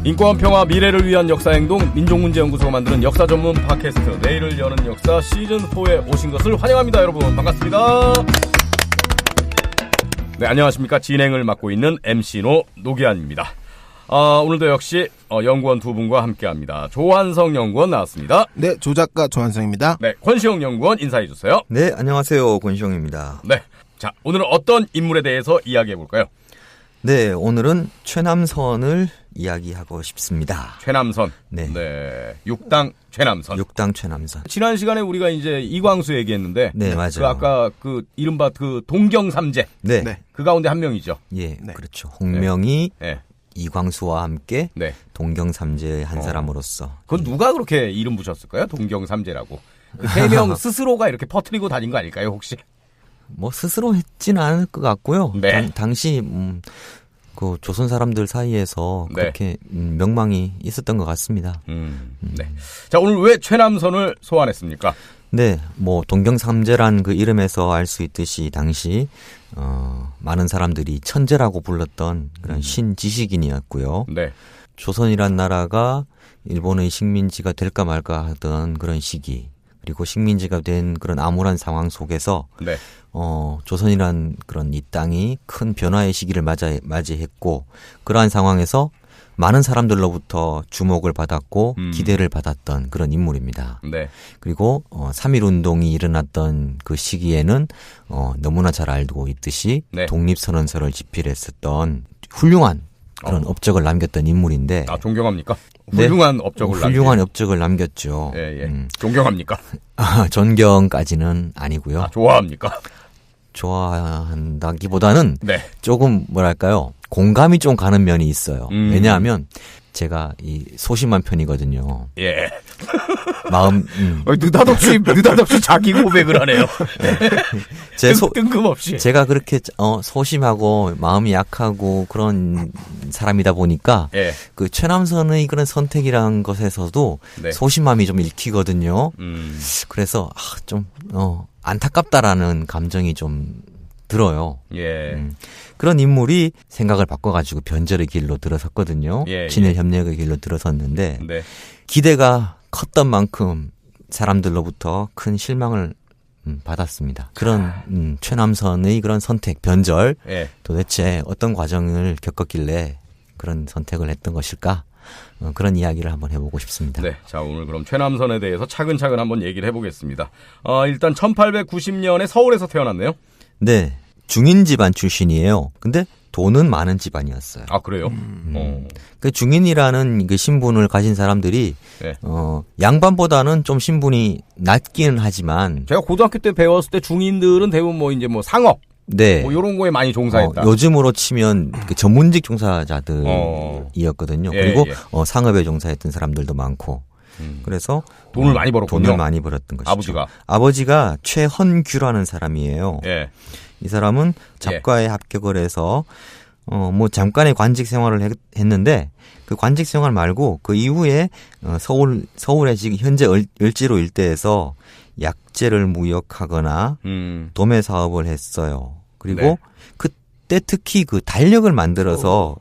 인권, 평화, 미래를 위한 역사행동 민족문제연구소가 만드는 역사 전문 팟캐스트 내일을 여는 역사 시즌4에 오신 것을 환영합니다. 여러분 반갑습니다. 네, 안녕하십니까. 진행을 맡고 있는 MC노 노기환입니다. 오늘도 역시 연구원 두 분과 함께합니다. 조한성 연구원 나왔습니다. 네, 조작가 조한성입니다. 네, 권시영 연구원 인사해 주세요. 네, 안녕하세요. 권시영입니다. 네, 자, 오늘은 어떤 인물에 대해서 이야기해 볼까요? 네, 오늘은 최남선을 이야기하고 싶습니다. 최남선. 네. 네. 육당 최남선. 육당 최남선. 지난 시간에 우리가 이제 이광수 얘기했는데. 네, 맞아요. 그 아까 그 이른바 그 동경삼재. 네. 네. 그 가운데 한 명이죠. 예, 네. 그렇죠. 홍명이 네. 이광수와 함께 네. 동경삼재의 한 사람으로서. 그건 누가 그렇게 이름 붙였을까요? 동경삼재라고. 그 세 명 스스로가 이렇게 퍼뜨리고 다닌 거 아닐까요, 혹시? 뭐 스스로 했지는 않을 것 같고요. 네. 당시 그 조선 사람들 사이에서 네. 그렇게 명망이 있었던 것 같습니다. 네. 자, 오늘 왜 최남선을 소환했습니까? 네, 뭐 동경삼재란 그 이름에서 알 수 있듯이 당시 많은 사람들이 천재라고 불렀던 그런 신지식인이었고요. 네. 조선이란 나라가 일본의 식민지가 될까 말까 하던 그런 시기, 그리고 식민지가 된 그런 암울한 상황 속에서 네. 조선이란 그런 이 땅이 큰 변화의 시기를 맞이했고, 그러한 상황에서 많은 사람들로부터 주목을 받았고 기대를 받았던 그런 인물입니다. 네. 그리고 3.1 운동이 일어났던 그 시기에는 너무나 잘 알고 있듯이 네. 독립선언서를 집필했었던 훌륭한 그런 업적을 남겼던 인물인데. 아, 존경합니까? 네. 훌륭한 업적을 훌륭한 업적을 남겼죠. 예, 예. 존경합니까? 존경까지는 아니고요. 아, 좋아합니까? 좋아한다기보다는 네. 조금 뭐랄까요, 공감이 좀 가는 면이 있어요. 왜냐하면 제가 이 소심한 편이거든요. 예. 마음 느닷없이 자기 고백을 하네요. 뜬금없이. 제가 그렇게 소심하고 마음이 약하고 그런 사람이다 보니까 예. 그 최남선의 그런 선택이라는 것에서도 네. 소심함이 좀 읽히거든요. 그래서 좀 안타깝다라는 감정이 좀 들어요. 예. 그런 인물이 생각을 바꿔가지고 변절의 길로 들어섰거든요. 예, 친일 협력의 길로 들어섰는데 네. 기대가 컸던 만큼 사람들로부터 큰 실망을 받았습니다. 그런 최남선의 그런 선택, 변절, 예. 도대체 어떤 과정을 겪었길래 그런 선택을 했던 것일까? 그런 이야기를 한번 해보고 싶습니다. 네. 자, 오늘 그럼 최남선에 대해서 차근차근 한번 얘기를 해보겠습니다. 일단 1890년에 서울에서 태어났네요. 네. 중인 집안 출신이에요. 근데 돈은 많은 집안이었어요. 아, 그래요? 그 중인이라는 그 신분을 가진 사람들이 네. 양반보다는 좀 신분이 낮기는 하지만, 제가 고등학교 때 배웠을 때 중인들은 대부분 뭐 이제 뭐 상업, 네. 뭐 이런 거에 많이 종사했다. 요즘으로 치면 그 전문직 종사자들이었거든요. 예, 그리고 예. 상업에 종사했던 사람들도 많고. 그래서 돈을 많이 벌었군요. 돈을 많이 벌었던 것이죠. 아버지가 최헌규라는 사람이에요. 예. 이 사람은 작가에 합격을 해서 뭐 잠깐의 관직 생활을 했는데, 그 관직 생활 말고 그 이후에 서울의 지금 현재 을지로 일대에서 약재를 무역하거나 도매 사업을 했어요. 그리고 네. 그때 특히 그 달력을 만들어서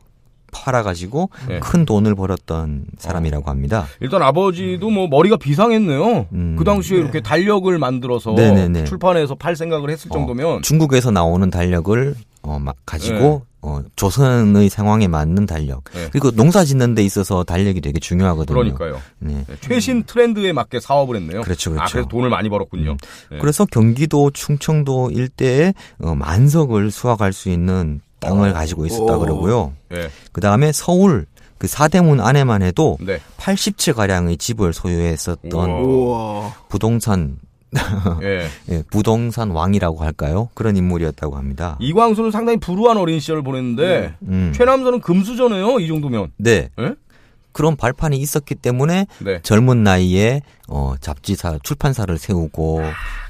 팔아가지고 네. 큰 돈을 벌었던 사람이라고 합니다. 일단 아버지도 뭐 머리가 비상했네요. 그 당시에 이렇게 달력을 만들어서 네네네. 출판해서 팔 생각을 했을 정도면. 중국에서 나오는 달력을 가지고 조선의 상황에 맞는 달력. 네. 그리고 농사 짓는 데 있어서 달력이 되게 중요하거든요. 그러니까요. 네. 최신 트렌드에 맞게 사업을 했네요. 그렇죠. 그래서 돈을 많이 벌었군요. 네. 그래서 경기도 충청도 일대에 만석을 수확할 수 있는 땅을 가지고 있었다 그러고요. 네. 그 다음에 서울 그 사대문 안에만 해도 네. 80채 가량의 집을 소유했었던 우와. 부동산 예. 예, 부동산 왕이라고 할까요? 그런 인물이었다고 합니다. 이광수는 상당히 불우한 어린 시절을 보냈는데 최남선은 금수저네요. 이 정도면. 네. 예? 그런 발판이 있었기 때문에 네. 젊은 나이에 잡지사 출판사를 세우고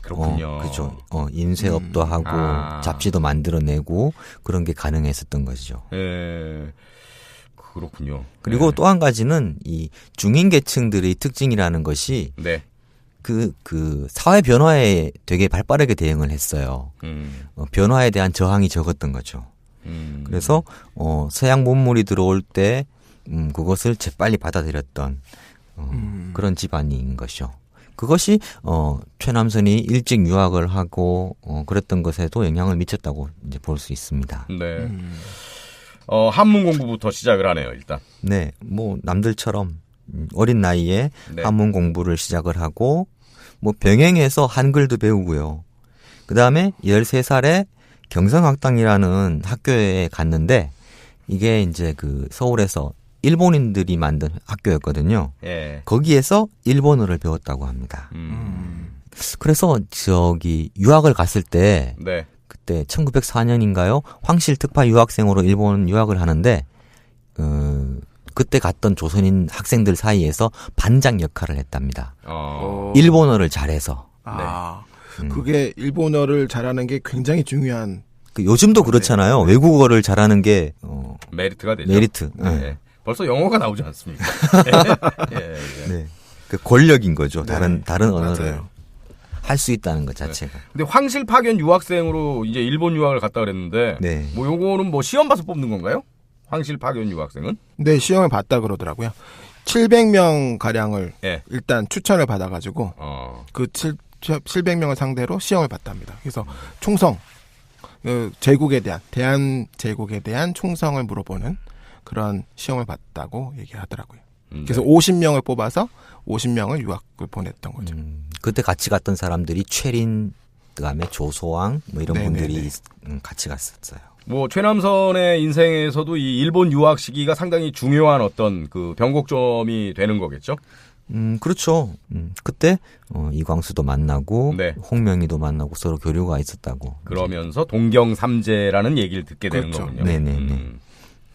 그렇군요. 그렇죠. 인쇄업도 하고 잡지도 만들어내고 그런 게 가능했었던 것이죠. 예. 그렇군요. 그리고 또 한 가지는 이 중인 계층들의 특징이라는 것이 네. 그 사회 변화에 되게 발빠르게 대응을 했어요. 변화에 대한 저항이 적었던 거죠. 그래서 서양 문물이 들어올 때 그것을 재빨리 받아들였던 그런 집안인 것이죠. 그것이 최남선이 일찍 유학을 하고 그랬던 것에도 영향을 미쳤다고 이제 볼 수 있습니다. 네. 한문 공부부터 시작을 하네요, 일단. 네, 뭐 남들처럼 어린 나이에 네. 한문 공부를 시작을 하고 뭐 병행해서 한글도 배우고요. 그 다음에 13살에 경성학당이라는 학교에 갔는데 이게 이제 그 서울에서 일본인들이 만든 학교였거든요. 예. 거기에서 일본어를 배웠다고 합니다. 그래서 저기 유학을 갔을 때 네. 그때 1904년인가요? 황실 특파 유학생으로 일본 유학을 하는데 그때 갔던 조선인 학생들 사이에서 반장 역할을 했답니다. 일본어를 잘해서. 그게 일본어를 잘하는 게 굉장히 중요한. 요즘도 그렇잖아요. 외국어를 잘하는 게 메리트가 되죠. 메리트. 네. 벌써 영어가 나오지 않습니까? 예. 네. 그 권력인 거죠. 네. 다른 언어를 맞아요. 할 수 있다는 것 자체가. 근데 황실 파견 유학생으로 이제 일본 유학을 갔다 그랬는데 네. 뭐 요거는 뭐 시험 봐서 뽑는 건가요? 황실 파견 유학생은? 네, 시험을 봤다 그러더라고요. 700명 가량을 예. 일단 추천을 받아가지고 그 700명을 상대로 시험을 봤답니다. 그래서 총성, 제국에 대한 대한 제국에 대한 총성을 물어보는 그런 시험을 봤다고 얘기하더라고요. 그래서 50명을 뽑아서 50명을 유학을 보냈던 거죠. 그때 같이 갔던 사람들이 최린, 그다음에 조소왕 뭐 이런 네네네. 분들이 같이 갔었어요. 뭐 최남선의 인생에서도 이 일본 유학 시기가 상당히 중요한 어떤 그 변곡점이 되는 거겠죠? 그렇죠. 그때 이광수도 만나고 네. 홍명희도 만나고 서로 교류가 있었다고. 그러면서 동경삼재라는 얘기를 듣게 되는 그렇죠. 거군요. 네네네.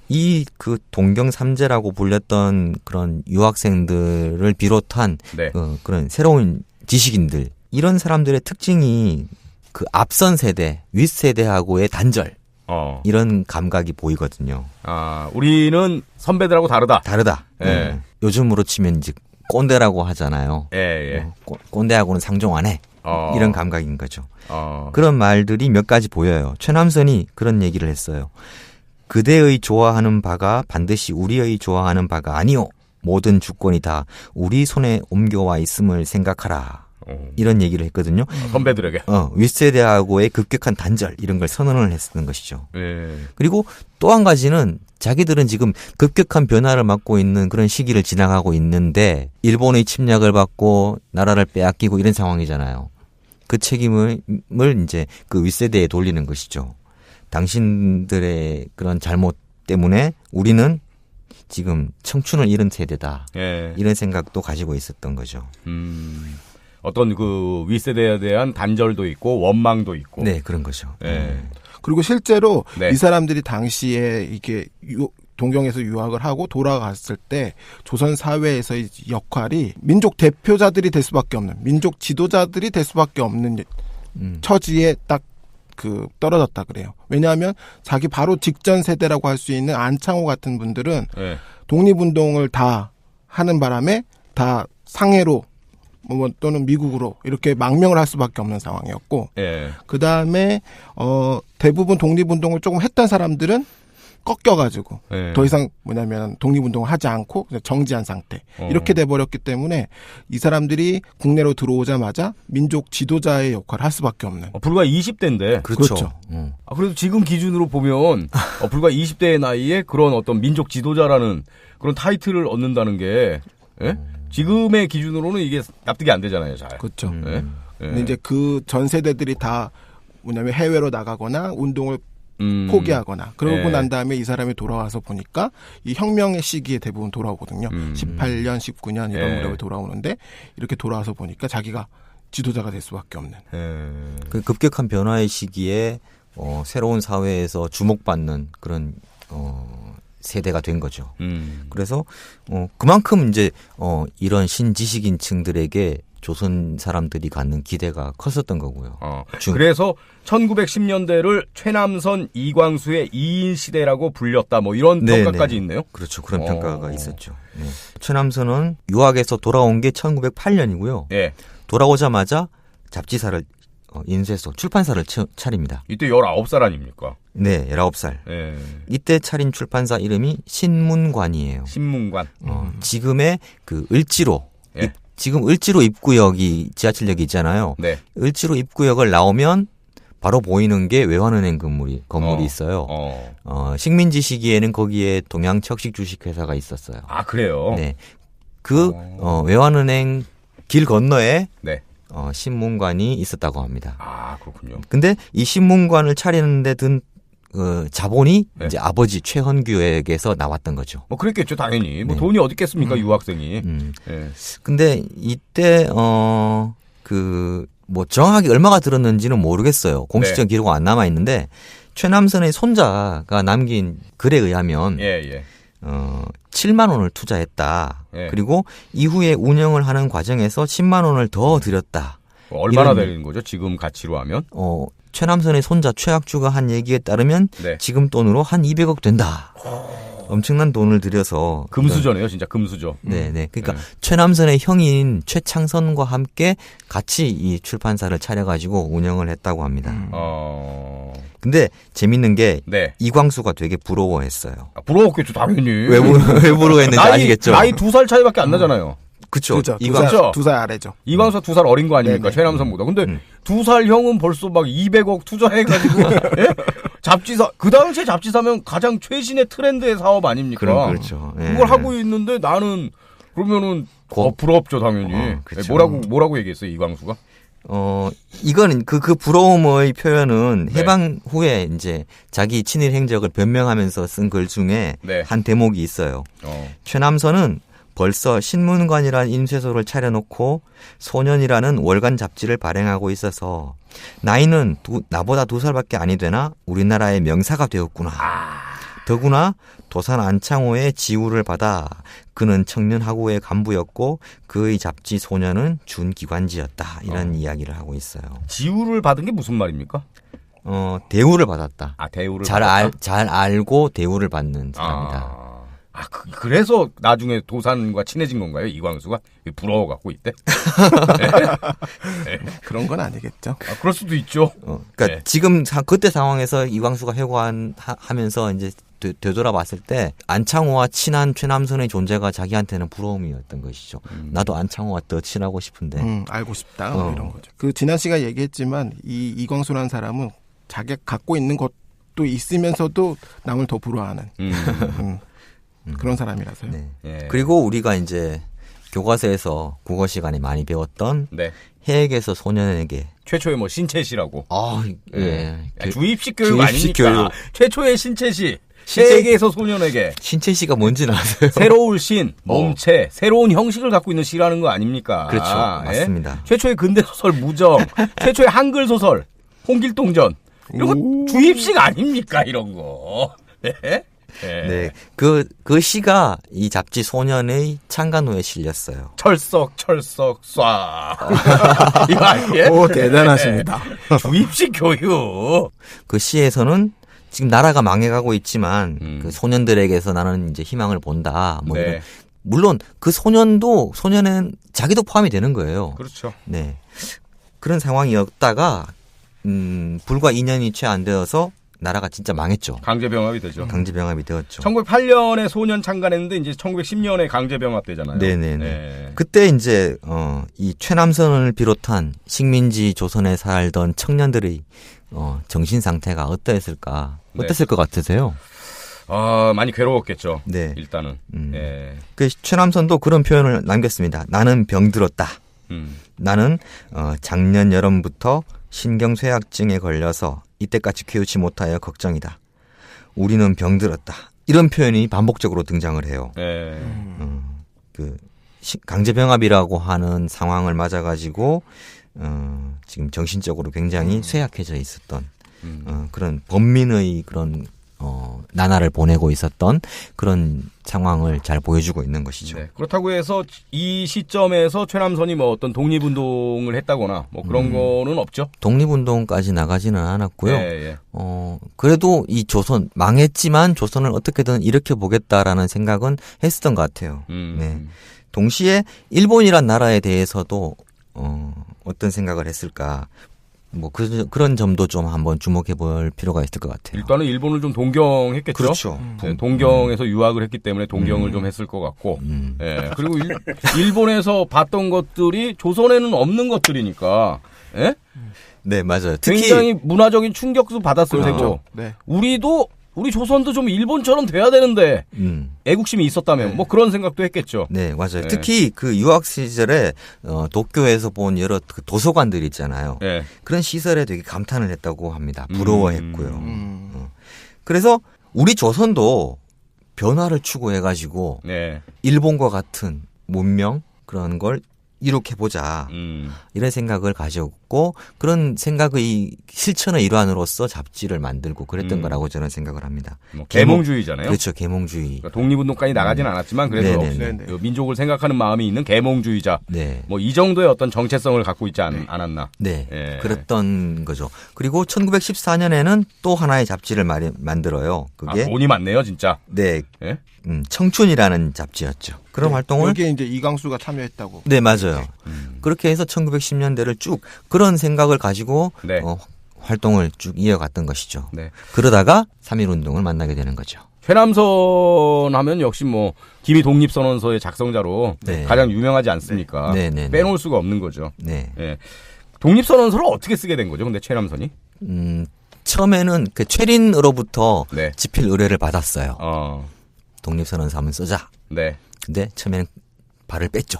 이 그 동경삼재라고 불렸던 그런 유학생들을 비롯한 네. 그런 새로운 지식인들, 이런 사람들의 특징이 그 앞선 세대, 윗세대하고의 단절, 이런 감각이 보이거든요. 우리는 선배들하고 다르다. 다르다. 예. 요즘으로 치면 이제 꼰대라고 하잖아요. 예. 꼰대하고는 상종 안 해. 이런 감각인 거죠. 그런 말들이 몇 가지 보여요. 최남선이 그런 얘기를 했어요. 그대의 좋아하는 바가 반드시 우리의 좋아하는 바가 아니오. 모든 주권이 다 우리 손에 옮겨와 있음을 생각하라. 이런 얘기를 했거든요. 선배들에게. 윗세대하고의 급격한 단절, 이런 걸 선언을 했었던 것이죠. 예. 그리고 또 한 가지는 자기들은 지금 급격한 변화를 맞고 있는 그런 시기를 지나가고 있는데 일본의 침략을 받고 나라를 빼앗기고 이런 상황이잖아요. 그 책임을 이제 그 윗세대에 돌리는 것이죠. 당신들의 그런 잘못 때문에 우리는 지금 청춘을 잃은 세대다. 예. 이런 생각도 가지고 있었던 거죠. 어떤 그 윗세대에 대한 단절도 있고 원망도 있고. 네, 그런 거죠. 예. 그리고 실제로 네. 이 사람들이 당시에 이게 동경에서 유학을 하고 돌아갔을 때 조선 사회에서의 역할이 민족 대표자들이 될 수밖에 없는, 민족 지도자들이 될 수밖에 없는 처지에 딱 떨어졌다 그래요. 왜냐하면 자기 바로 직전 세대라고 할 수 있는 안창호 같은 분들은 예. 독립운동을 다 하는 바람에 다 상해로 또는 미국으로 이렇게 망명을 할 수밖에 없는 상황이었고, 예. 그 다음에 대부분 독립운동을 조금 했던 사람들은 꺾여가지고 예. 더 이상 독립운동을 하지 않고 그냥 정지한 상태, 이렇게 돼버렸기 때문에 이 사람들이 국내로 들어오자마자 민족 지도자의 역할을 할 수밖에 없는. 불과 20대인데. 그렇죠. 그래도 지금 기준으로 보면 불과 20대의 나이에 그런 어떤 민족 지도자라는 그런 타이틀을 얻는다는 게, 예? 지금의 기준으로는 이게 납득이 안 되잖아요, 잘. 그렇죠. 예? 예. 근데 이제 그 전 세대들이 다 해외로 나가거나 운동을 포기하거나 그러고 예. 난 다음에 이 사람이 돌아와서 보니까 이 혁명의 시기에 대부분 돌아오거든요. 18년, 19년 이런 예. 무렵에 돌아오는데 이렇게 돌아와서 보니까 자기가 지도자가 될 수밖에 없는. 그 급격한 변화의 시기에 새로운 사회에서 주목받는 그런 세대가 된 거죠. 그래서 그만큼 이제 이런 신지식인층들에게 조선 사람들이 갖는 기대가 컸었던 거고요. 그래서 1910년대를 최남선, 이광수의 2인 시대라고 불렸다. 뭐 이런 평가까지 있네요. 그렇죠. 그런 평가가 있었죠. 네. 최남선은 유학에서 돌아온 게 1908년이고요. 예. 돌아오자마자 잡지사를 인쇄소, 출판사를 차립니다. 이때 19살 아닙니까? 네, 19살. 예. 이때 차린 출판사 이름이 신문관이에요. 신문관. 지금의 그 을지로, 예. 지금 을지로 입구역이 지하철역이 있잖아요. 네. 을지로 입구역을 나오면 바로 보이는 게 외환은행 건물이 있어요. 식민지 시기에는 거기에 동양척식 주식회사가 있었어요. 아, 그래요? 네. 그 외환은행 길 건너에 네. 신문관이 있었다고 합니다. 아, 그렇군요. 근데 이 신문관을 차리는데 든 자본이 네. 이제 아버지 최헌규에게서 나왔던 거죠. 뭐 그랬겠죠, 당연히. 뭐 네. 돈이 어디 있겠습니까, 유학생이. 예. 근데 이때 뭐 정확하게 얼마가 들었는지는 모르겠어요. 공식적 네. 기록은 안 남아 있는데 최남선의 손자가 남긴 글에 의하면 예. 7만 원을 투자했다. 예. 그리고 이후에 운영을 하는 과정에서 10만 원을 더 들였다. 얼마나 이런- 되는 거죠, 지금 가치로 하면? 최남선의 손자 최학주가 한 얘기에 따르면 네. 지금 돈으로 한 200억 된다. 엄청난 돈을 들여서 금수저네요, 진짜 금수저. 네네. 그러니까 네. 최남선의 형인 최창선과 함께 같이 이 출판사를 차려가지고 운영을 했다고 합니다. 근데 재밌는 게 네. 이광수가 되게 부러워했어요. 아, 부러웠겠죠, 당연히. 왜 부러워했는지 아시겠죠? 나이 2살 차이밖에 안 나잖아요. 그쵸. 그죠. 이광수. 2살 아래죠. 이광수가 2살 어린 거 아닙니까? 네네. 최남선보다. 근데 2살 형은 벌써 막 200억 투자해가지고 예? 잡지사 그 당시에 잡지사면 가장 최신의 트렌드의 사업 아닙니까? 그렇죠. 예. 그걸 하고 있는데 나는 그러면은 부럽죠 당연히. 그쵸. 뭐라고 얘기했어요 이광수가? 이거는 그 부러움의 표현은 네. 해방 후에 이제 자기 친일 행적을 변명하면서 쓴 글 중에 네. 한 대목이 있어요. 최남선은 벌써 신문관이라는 인쇄소를 차려놓고 소년이라는 월간 잡지를 발행하고 있어서 나이는 나보다 2살밖에 아니 되나 우리나라의 명사가 되었구나. 더구나 도산 안창호의 지우를 받아 그는 청년학우의 간부였고 그의 잡지 소년은 준기관지였다. 이런 이야기를 하고 있어요. 지우를 받은 게 무슨 말입니까? 대우를 받았다. 아 대우를 잘 받았다? 알고 대우를 받는 사람이다. 그래서 나중에 도산과 친해진 건가요 이광수가? 부러워갖고 이때? 그런 건 아니겠죠. 그럴 수도 있죠. 그러니까 네. 지금 그때 상황에서 이광수가 회고하면서 이제 되돌아봤을 때 안창호와 친한 최남선의 존재가 자기한테는 부러움이었던 것이죠. 나도 안창호와 더 친하고 싶은데. 알고 싶다 뭐 이런 거죠. 그 지난 씨가 얘기했지만 이 이광수라는 사람은 자기가 갖고 있는 것도 있으면서도 남을 더 부러워하는 그런 사람이라서요. 네. 예. 그리고 우리가 이제 교과서에서 국어 시간에 많이 배웠던 네. 해에게서 소년에게 최초의 뭐 신채시라고. 예. 주입식 교육 주입식 아닙니까? 교육. 최초의 신채시. 세계에서 소년에게 신채 씨가 뭔지는 아세요? 새로운 신, 몸체, 새로운 형식을 갖고 있는 시라는 거 아닙니까? 그렇죠. 예? 맞습니다. 최초의 근대소설 무정, 최초의 한글소설, 홍길동전. 이런 거 주입식 아닙니까? 이런 거. 예? 예. 네. 그 시가 이 잡지 소년의 창간호에 실렸어요. 철썩, 쏴. 이거 아니에요? 오, 대단하십니다. 주입식 교육. 그 시에서는 지금 나라가 망해가고 있지만 그 소년들에게서 나는 이제 희망을 본다. 뭐 네. 이런. 물론 그 소년은 자기도 포함이 되는 거예요. 그렇죠. 네. 그런 상황이었다가 불과 2년이 채 안 되어서 나라가 진짜 망했죠. 강제병합이 되죠. 강제병합이 되었죠. 1908년에 소년 창간했는데 이제 1910년에 강제병합 되잖아요. 네네네. 네. 그때 이제 이 최남선을 비롯한 식민지 조선에 살던 청년들의 정신 상태가 어떠했을까? 네. 어땠을 것 같으세요? 많이 괴로웠겠죠. 네. 일단은. 예. 그 최남선도 그런 표현을 남겼습니다. 나는 병들었다. 나는 작년 여름부터 신경쇠약증에 걸려서 이때까지 키우지 못하여 걱정이다. 우리는 병들었다. 이런 표현이 반복적으로 등장을 해요. 예. 그 강제병합이라고 하는 상황을 맞아가지고 지금 정신적으로 굉장히 쇠약해져 있었던 그런 범민의 그런 나날을 보내고 있었던 그런 상황을 잘 보여주고 있는 것이죠. 네. 그렇다고 해서 이 시점에서 최남선이 뭐 어떤 독립운동을 했다거나 뭐 그런 거는 없죠. 독립운동까지 나가지는 않았고요. 예. 그래도 이 조선 망했지만 조선을 어떻게든 일으켜 보겠다라는 생각은 했었던 것 같아요. 네. 동시에 일본이란 나라에 대해서도 어떤 생각을 했을까? 뭐 그런 점도 좀 한번 주목해 볼 필요가 있을 것 같아요. 일단은 일본을 좀 동경했겠죠. 그렇죠. 네, 동경에서 유학을 했기 때문에 동경을 좀 했을 것 같고. 예, 그리고 일본에서 봤던 것들이 조선에는 없는 것들이니까. 예? 네, 맞아요. 특히 굉장히 문화적인 충격도 받았을 그렇죠. 테고. 네. 우리 조선도 좀 일본처럼 돼야 되는데 애국심이 있었다면 네. 뭐 그런 생각도 했겠죠. 네, 맞아요. 네. 특히 그 유학 시절에 도쿄에서 본 여러 그 도서관들 있잖아요. 예. 그런 시설에 되게 감탄을 했다고 합니다. 부러워했고요. 음. 그래서 우리 조선도 변화를 추구해가지고 네. 일본과 같은 문명 그런 걸 이룩해보자. 이런 생각을 가졌고 그런 생각의 실천의 일환으로서 잡지를 만들고 그랬던 거라고 저는 생각을 합니다. 뭐 계몽주의잖아요. 그렇죠. 계몽주의. 그러니까 독립운동까지 나가진 않았지만 그래도 네네네. 그 민족을 생각하는 마음이 있는 계몽주의자. 네. 뭐 이 정도의 어떤 정체성을 갖고 있지 않았나. 네. 예. 그랬던 거죠. 그리고 1914년에는 또 하나의 잡지를 만들어요. 그게 돈이 많네요, 진짜. 네. 예? 청춘이라는 잡지였죠. 그런 네, 활동을 여기에 이제 이광수가 참여했다고. 네, 맞아요. 그렇게 해서 1910년대를 쭉 그런 생각을 가지고 네. 활동을 쭉 이어갔던 것이죠. 네. 그러다가 3.1운동을 만나게 되는 거죠. 최남선 하면 역시 뭐 기미 독립선언서의 작성자로 네. 가장 유명하지 않습니까? 네, 네, 네. 빼놓을 수가 없는 거죠. 네. 예. 독립선언서를 어떻게 쓰게 된 거죠? 근데 최남선이? 처음에는 그 최린으로부터 네. 집필 의뢰를 받았어요. 어. 독립선언서 한번 쓰자. 네. 근데 처음에는 발을 뺐죠.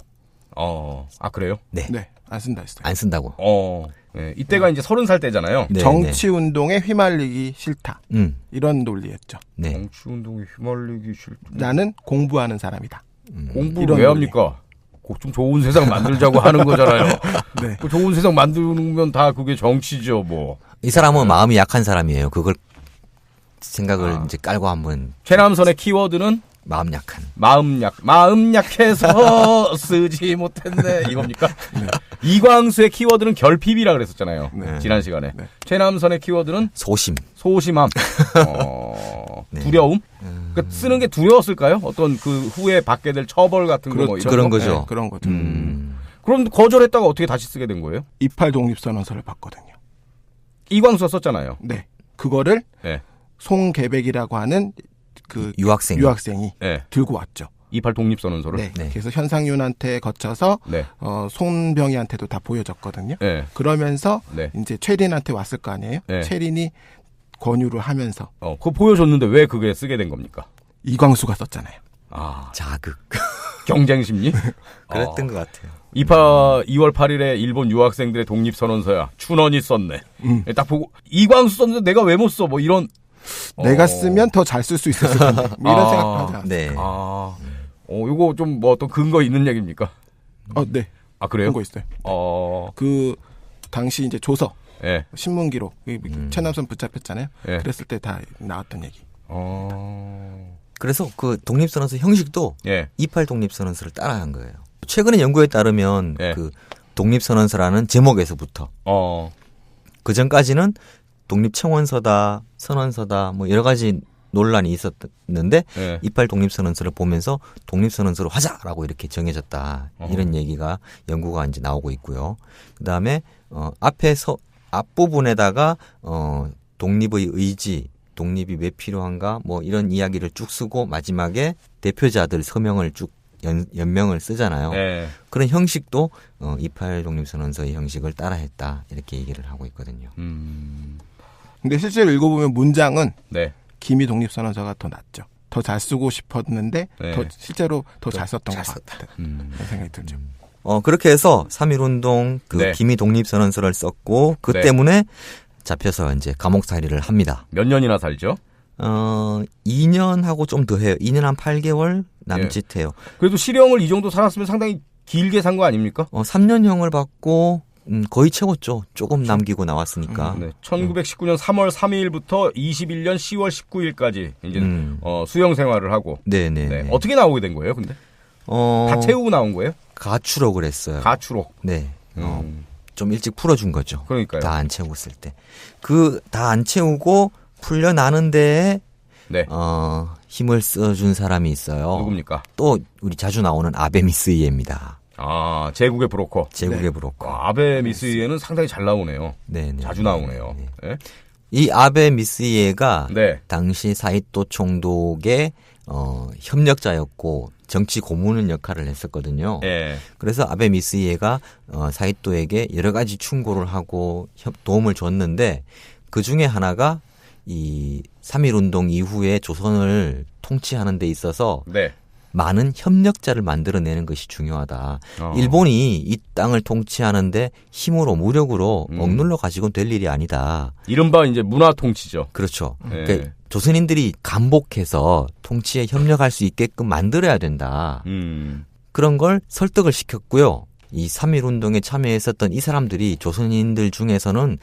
아, 그래요? 네. 네, 안 쓴다 했어요. 안 쓴다고. 네. 이때가 이제 30살 때잖아요. 네, 정치 운동에 휘말리기 싫다. 네. 이런 논리였죠. 네. 정치운동에 휘말리기 싫다. 나는 공부하는 사람이다. 공부를 이런 왜 논리. 합니까? 꼭 좀 좋은 세상 만들자고 하는 거잖아요. 네. 그 좋은 세상 만들면 다 그게 정치죠, 뭐. 이 사람은 마음이 약한 사람이에요. 그걸 생각을 이제 깔고 한번 최남선의 키워드는 마음 약한. 마음 약해서 쓰지 못했네. 이겁니까? 네. 이광수의 키워드는 결핍이라 그랬었잖아요. 네. 지난 시간에. 네. 최남선의 키워드는 소심. 소심함, 네. 두려움. 그러니까 쓰는 게 두려웠을까요? 어떤 그 후에 받게 될 처벌 같은 거 뭐 그렇죠. 이런 그런 거? 거죠. 네, 그런 거죠. 그럼 거절했다가 어떻게 다시 쓰게 된 거예요? 28 독립선언서를 봤거든요. 이광수가 썼잖아요. 네. 그거를 네. 송계백이라고 하는 그 유학생이 네. 들고 왔죠. 28 독립선언서를. 네. 네. 그래서 현상윤한테 거쳐서 네. 손병희한테도 다 보여줬거든요. 네. 그러면서 네. 이제 최린한테 왔을 거 아니에요. 네. 최린이 권유를 하면서 그거 보여줬는데 왜 그게 쓰게 된 겁니까? 이광수가 썼잖아요. 자극. 경쟁 심리? 그랬던 것 같아요. 2월 8일에 일본 유학생들의 독립선언서야. 춘원이 썼네. 딱 보고 이광수 썼는데 내가 왜 못 써? 뭐 이런. 내가 쓰면 더 잘 쓸 수 있었을 텐데. 뭐 이런 생각도 하지 않았어요. 네. 요거 좀 뭐 어떤 근거 있는 얘기입니까? 네. 아, 그래요? 그런 거 있어요. 그 당시 이제 조서, 예. 신문 기록, 최남선 붙잡혔잖아요. 예. 그랬을 때 다 나왔던 얘기. 그래서 그 독립선언서 형식도 예. 28 독립선언서를 따라한 거예요. 최근의 연구에 따르면 예. 그 독립선언서라는 제목에서부터 그 전까지는 독립청원서다, 선언서다, 뭐 여러 가지 논란이 있었는데 예. 28 독립선언서를 보면서 독립선언서로 하자라고 이렇게 정해졌다. 이런 얘기가 연구가 이제 나오고 있고요. 그 다음에 앞부분에다가 독립의 의지, 독립이 왜 필요한가, 뭐 이런 이야기를 쭉 쓰고 마지막에 대표자들 서명을 쭉 연명을 쓰잖아요. 예. 그런 형식도 28 독립선언서의 형식을 따라했다 이렇게 얘기를 하고 있거든요. 근데 실제로 읽어보면 문장은 네. 기미 독립선언서가 더 낫죠. 더 잘 쓰고 싶었는데 네. 더 실제로 더 잘 썼던 것 같다. 그런 생각이 들죠. 그렇게 해서 3.1운동 네. 기미 독립선언서를 썼고 그 네. 때문에 잡혀서 이제 감옥살이를 합니다. 몇 년이나 살죠? 2년하고 좀 더 해요. 2년 한 8개월 남짓해요. 그래도 실형을 이 정도 살았으면 상당히 길게 산 거 아닙니까? 3년형을 받고 거의 채웠죠. 조금 남기고 나왔으니까. 네. 1919년 3월 3일부터 21년 10월 19일까지 이제 수용 생활을 하고. 네네. 네. 어떻게 나오게 된 거예요, 근데? 다 채우고 나온 거예요? 가추록을 했어요. 가추록. 네. 좀 일찍 풀어준 거죠. 그러니까요. 다 안 채웠을 때. 다 안 채우고 풀려나는 데에 네. 힘을 써준 사람이 있어요. 누굽니까? 또 우리 자주 나오는 아베 미스이에입니다. 아, 제국의 브로커. 제국의 브로커. 아베 미스이에는 상당히 잘 나오네요. 네, 자주 나오네요. 네. 이 아베 미스이에가 네. 당시 사이토 총독의 협력자였고 정치 고문 역할을 했었거든요. 예. 그래서 아베 미스이에가 사이토에게 여러 가지 충고를 하고 도움을 줬는데 그 중에 하나가 이 3.1운동 이후에 조선을 통치하는 데 있어서 네. 많은 협력자를 만들어내는 것이 중요하다. 어. 일본이 이 땅을 통치하는데 힘으로 무력으로 억눌러 가지고는 될 일이 아니다. 이른바 이제 문화 통치죠. 그렇죠. 네. 그러니까 조선인들이 감복해서 통치에 협력할 수 있게끔 만들어야 된다. 그런 걸 설득을 시켰고요. 이 3.1운동에 참여했었던 이 사람들이 조선인들 중에서는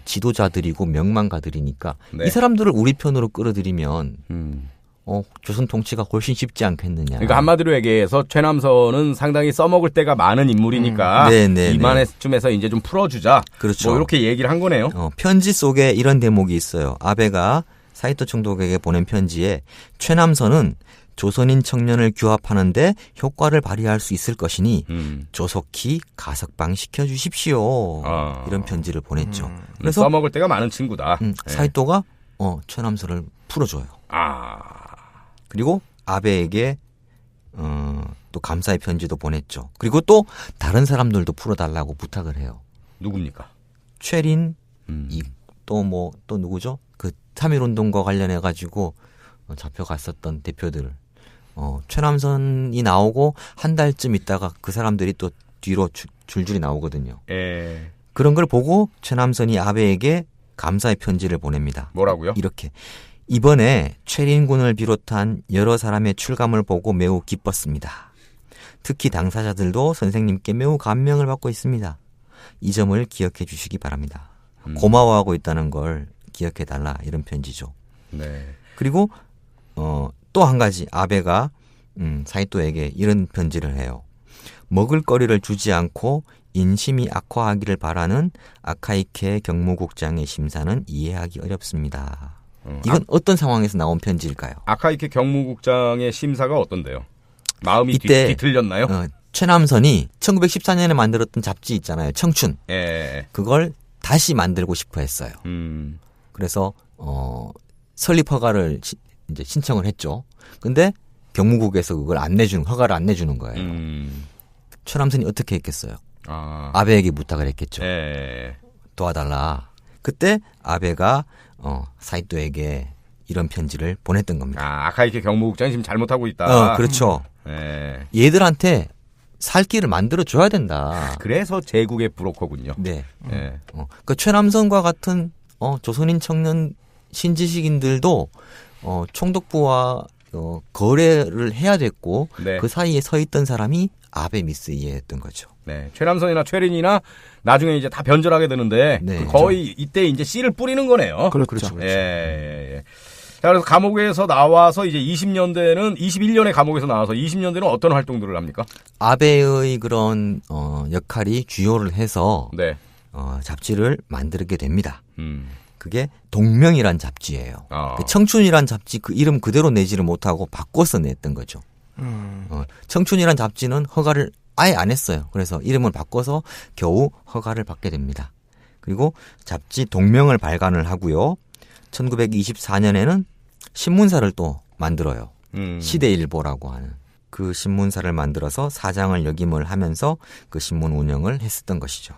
지도자들이고 명망가들이니까 네. 이 사람들을 우리 편으로 끌어들이면 조선 통치가 훨씬 쉽지 않겠느냐. 그러니까 한마디로 얘기해서 최남선은 상당히 써먹을 때가 많은 인물이니까 이만해쯤에서 이제 좀 풀어주자. 그렇죠. 뭐 이렇게 얘기를 한 거네요. 편지 속에 이런 대목이 있어요. 아베가 사이토 총독에게 보낸 편지에 최남선은 조선인 청년을 규합하는데 효과를 발휘할 수 있을 것이니 조속히 가석방 시켜주십시오. 이런 편지를 보냈죠. 그래서 써먹을 때가 많은 친구다. 사이토가 최남선을 풀어줘요. 그리고 아베에게 또 감사의 편지도 보냈죠. 그리고 또 다른 사람들도 풀어달라고 부탁을 해요. 누굽니까? 최린, 또 누구죠? 그 3.1운동과 관련해 가지고 잡혀갔었던 대표들. 최남선이 나오고 한 달쯤 있다가 그 사람들이 또 뒤로 줄줄이 나오거든요. 그런 걸 보고 최남선이 아베에게 감사의 편지를 보냅니다. 뭐라고요? 이렇게. 이번에 최린군을 비롯한 여러 사람의 출감을 보고 매우 기뻤습니다. 특히 당사자들도 선생님께 매우 감명을 받고 있습니다. 이 점을 기억해 주시기 바랍니다. 고마워하고 있다는 걸 기억해달라 이런 편지죠. 네. 그리고 또 한 가지 아베가 사이토에게 이런 편지를 해요. 먹을거리를 주지 않고 인심이 악화하기를 바라는 아카이케 경무국장의 심사는 이해하기 어렵습니다. 이건 어떤 상황에서 나온 편지일까요? 아카이케 경무국장의 심사가 어떤데요? 마음이 이때 뒤틀렸나요? 최남선이 1914년에 만들었던 잡지 있잖아요. 청춘. 그걸 다시 만들고 싶어 했어요. 그래서 설립 허가를 이제 신청을 했죠. 근데 경무국에서 그걸 허가를 안 내주는 거예요. 최남선이 어떻게 했겠어요? 아베에게 부탁을 했겠죠. 도와달라. 그때 아베가 사이토에게 이런 편지를 보냈던 겁니다. 아카이케 경무국장이 지금 잘못하고 있다. 그렇죠. 얘들한테 살 길을 만들어 줘야 된다. 그래서 제국의 브로커군요. 네. 그 최남선과 같은 조선인 청년 신지식인들도 총독부와 거래를 해야 됐고 네. 그 사이에 서 있던 사람이 아베 미스이에였던 거죠. 네, 최남선이나 최린이나 나중에 이제 다 변절하게 되는데 네, 거의 이때 이제 씨를 뿌리는 거네요. 그렇죠. 예. 자, 그래서 감옥에서 나와서 이제 21년에 감옥에서 나와서 20년대는 어떤 활동들을 합니까? 아베의 그런 역할이 주요를 해서 네. 잡지를 만들게 됩니다. 그게 동명이란 잡지예요. 그 청춘이란 잡지 그 이름 그대로 내지를 못하고 바꿔서 냈던 거죠. 청춘이란 잡지는 허가를 아예 안 했어요. 그래서 이름을 바꿔서 겨우 허가를 받게 됩니다. 그리고 잡지 동명을 발간을 하고요. 1924년에는 신문사를 또 만들어요. 시대일보라고 하는. 그 신문사를 만들어서 사장을 역임을 하면서 그 신문 운영을 했었던 것이죠.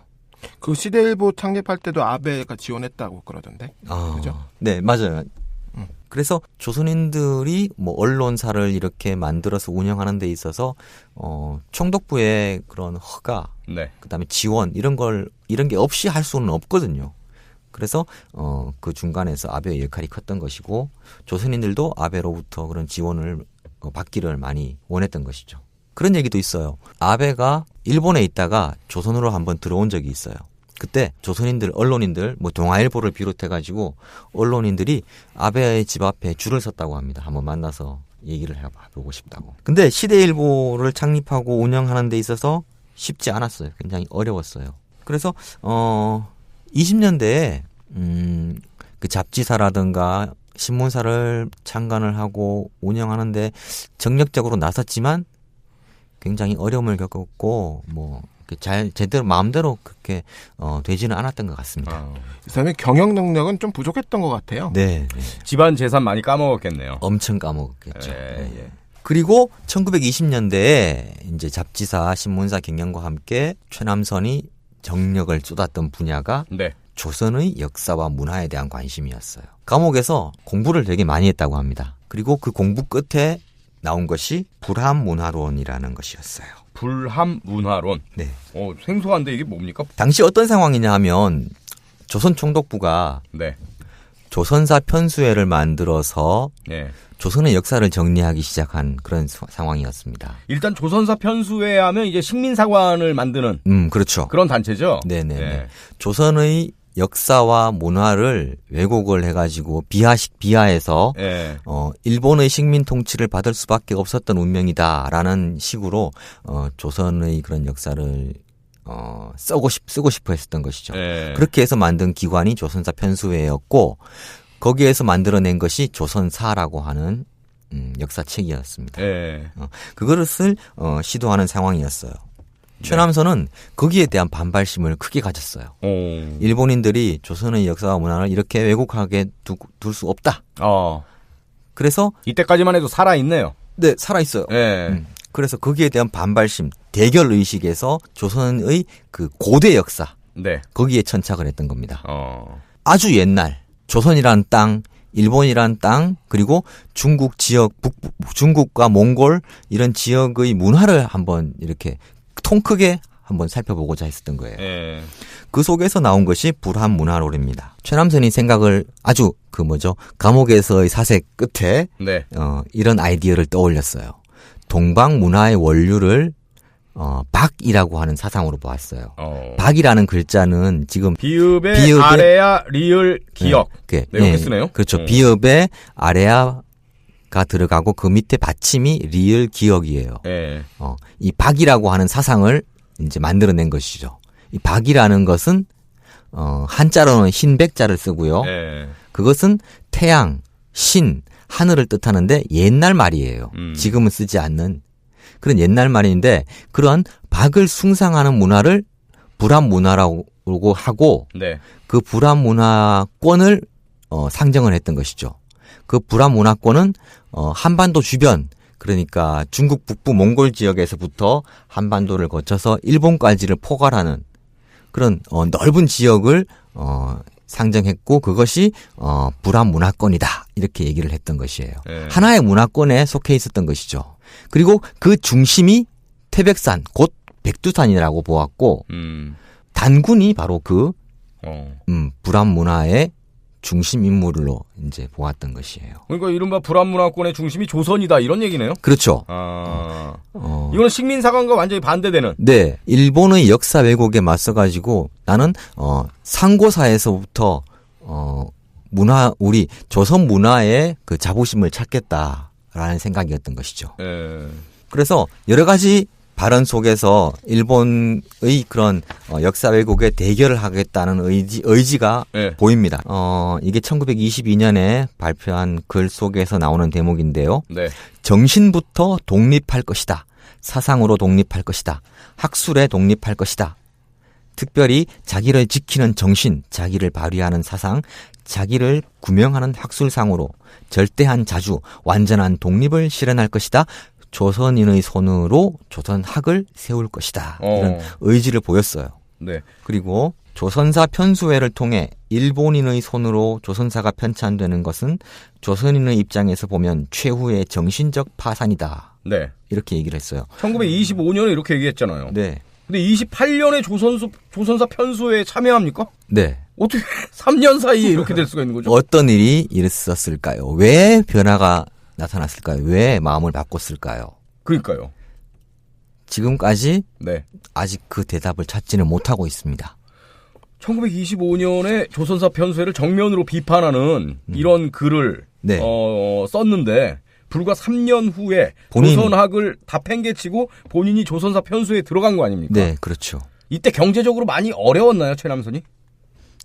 그 시대일보 창립할 때도 아베가 지원했다고 그러던데. 그죠? 네, 맞아요. 그래서 조선인들이 뭐 언론사를 이렇게 만들어서 운영하는 데 있어서 총독부의 그런 허가, 네. 그다음에 지원 이런 게 없이 할 수는 없거든요. 그래서 그 중간에서 아베의 역할이 컸던 것이고 조선인들도 아베로부터 그런 지원을 받기를 많이 원했던 것이죠. 그런 얘기도 있어요. 아베가 일본에 있다가 조선으로 한번 들어온 적이 있어요. 그때 조선인들, 언론인들, 뭐 동아일보를 비롯해가지고 언론인들이 아베의 집 앞에 줄을 섰다고 합니다. 한번 만나서 얘기를 해보고 싶다고. 근데 시대일보를 창립하고 운영하는 데 있어서 쉽지 않았어요. 굉장히 어려웠어요. 그래서 20년대에 그 잡지사라든가 신문사를 창간을 하고 운영하는데 정력적으로 나섰지만 굉장히 어려움을 겪었고 뭐 잘 제대로 마음대로 그렇게 되지는 않았던 것 같습니다. 이 사람의 경영 능력은 좀 부족했던 것 같아요. 네, 집안 재산 많이 까먹었겠네요. 엄청 까먹었겠죠. 예. 그리고 1920년대에 이제 잡지사, 신문사 경영과 함께 최남선이 정력을 쏟았던 분야가 네. 조선의 역사와 문화에 대한 관심이었어요. 감옥에서 공부를 되게 많이 했다고 합니다. 그리고 그 공부 끝에 나온 것이 불합문화론이라는 것이었어요. 불합문화론. 네. 생소한데 이게 뭡니까? 당시 어떤 상황이냐 하면 조선 총독부가 네. 조선사 편수회를 만들어서 네. 조선의 역사를 정리하기 시작한 그런 상황이었습니다. 일단 조선사 편수회 하면 이제 식민사관을 만드는 그렇죠. 그런 단체죠. 네네. 네. 조선의 역사와 문화를 왜곡을 해가지고 비하해서 네. 일본의 식민 통치를 받을 수밖에 없었던 운명이다라는 식으로 조선의 그런 역사를 쓰고 싶어 했었던 것이죠. 네. 그렇게 해서 만든 기관이 조선사 편수회였고 거기에서 만들어낸 것이 조선사라고 하는 역사책이었습니다. 네. 그것을 시도하는 상황이었어요. 최남선은 거기에 대한 반발심을 크게 가졌어요. 일본인들이 조선의 역사와 문화를 이렇게 왜곡하게 둘 수 없다. 그래서 이때까지만 해도 살아있네요. 네, 살아있어요. 네. 그래서 거기에 대한 반발심, 대결 의식에서 조선의 그 고대 역사 네. 거기에 천착을 했던 겁니다. 아주 옛날 조선이란 땅, 일본이란 땅, 그리고 중국 지역, 중국과 몽골 이런 지역의 문화를 한번 이렇게 통 크게 한번 살펴보고자 했었던 거예요. 네. 그 속에서 나온 것이 불합문화론입니다. 최남선이 생각을 아주 감옥에서의 사색 끝에 네. 이런 아이디어를 떠올렸어요. 동방 문화의 원류를 박이라고 하는 사상으로 보았어요. 박이라는 글자는 지금 비읍의 아래야 리을 기역. 네, 이렇게 쓰네요. 그렇죠. 비읍의 아래야 가 들어가고 그 밑에 받침이 리을 기역이에요. 네. 이 박이라고 하는 사상을 이제 만들어낸 것이죠. 이 박이라는 것은 한자로는 흰백자를 쓰고요. 네. 그것은 태양, 신, 하늘을 뜻하는데 옛날 말이에요. 지금은 쓰지 않는 그런 옛날 말인데 그런 박을 숭상하는 문화를 불합문화라고 하고 네. 그 불합문화권을 상정을 했던 것이죠. 그 불합문화권은 한반도 주변 그러니까 중국 북부 몽골 지역에서부터 한반도를 거쳐서 일본까지를 포괄하는 그런 넓은 지역을 상정했고 그것이 불합문화권이다 이렇게 얘기를 했던 것이에요. 네. 하나의 문화권에 속해 있었던 것이죠. 그리고 그 중심이 태백산 곧 백두산이라고 보았고 단군이 바로 그 불합문화의 중심 인물로 이제 보았던 것이에요. 그러니까 이른바 불합문화권의 중심이 조선이다 이런 얘기네요. 그렇죠. 이거는 식민사관과 완전히 반대되는. 네, 일본의 역사 왜곡에 맞서가지고 나는 상고사에서부터 우리 조선 문화의 그 자부심을 찾겠다라는 생각이었던 것이죠. 그래서 여러 가지 발언 속에서 일본의 그런 역사 왜곡에 대결을 하겠다는 의지가 네. 보입니다. 이게 1922년에 발표한 글 속에서 나오는 대목인데요. 네. 정신부터 독립할 것이다. 사상으로 독립할 것이다. 학술에 독립할 것이다. 특별히 자기를 지키는 정신, 자기를 발휘하는 사상, 자기를 구명하는 학술상으로 절대한 자주, 완전한 독립을 실현할 것이다. 조선인의 손으로 조선학을 세울 것이다. 이런 의지를 보였어요. 네. 그리고 조선사 편수회를 통해 일본인의 손으로 조선사가 편찬되는 것은 조선인의 입장에서 보면 최후의 정신적 파산이다. 네. 이렇게 얘기를 했어요. 1925년에 이렇게 얘기했잖아요. 네. 근데 28년에 조선사 편수회에 참여합니까? 네. 어떻게 3년 사이에 이렇게 될 수가 있는 거죠? 어떤 일이 있었을까요? 왜 변화가 나타났을까요? 왜 마음을 바꿨을까요? 그러니까요. 지금까지 네. 아직 그 대답을 찾지는 못하고 있습니다. 1925년에 조선사 편수회를 정면으로 비판하는 이런 글을 네. 썼는데 불과 3년 후에 조선학을 다 팽개치고 본인이 조선사 편수회에 들어간 거 아닙니까? 네, 그렇죠. 이때 경제적으로 많이 어려웠나요, 최남선이?